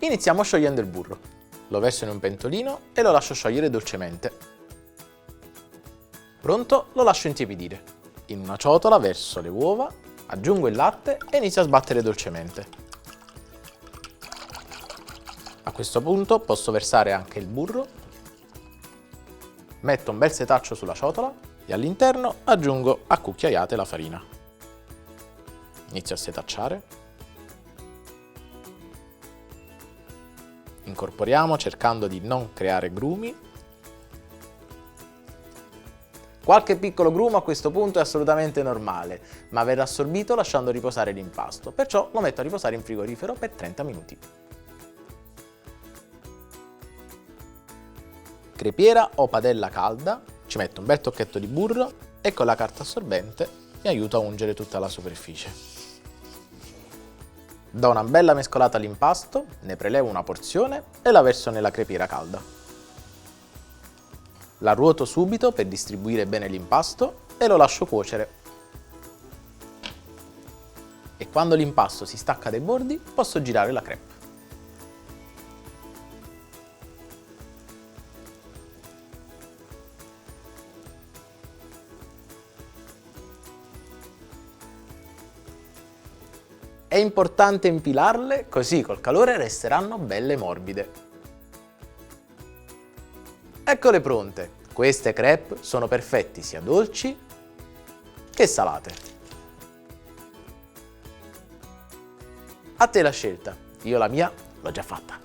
Iniziamo sciogliendo il burro. Lo verso in un pentolino e lo lascio sciogliere dolcemente. Pronto? Lo lascio intiepidire. In una ciotola verso le uova, aggiungo il latte e inizio a sbattere dolcemente. A questo punto posso versare anche il burro, metto un bel setaccio sulla ciotola e all'interno aggiungo a cucchiaiate la farina. Inizio a setacciare. Incorporiamo cercando di non creare grumi. Qualche piccolo grumo a questo punto è assolutamente normale, ma verrà assorbito lasciando riposare l'impasto, perciò lo metto a riposare in frigorifero per 30 minuti. Crepiera o padella calda, ci metto un bel tocchetto di burro e con la carta assorbente mi aiuto a ungere tutta la superficie. Do una bella mescolata all'impasto, ne prelevo una porzione e la verso nella crepiera calda. La ruoto subito per distribuire bene l'impasto e lo lascio cuocere. E quando l'impasto si stacca dai bordi, posso girare la crepe. È importante impilarle, così col calore resteranno belle morbide. Eccole pronte! Queste crepe sono perfetti sia dolci che salate. A te la scelta, io la mia l'ho già fatta.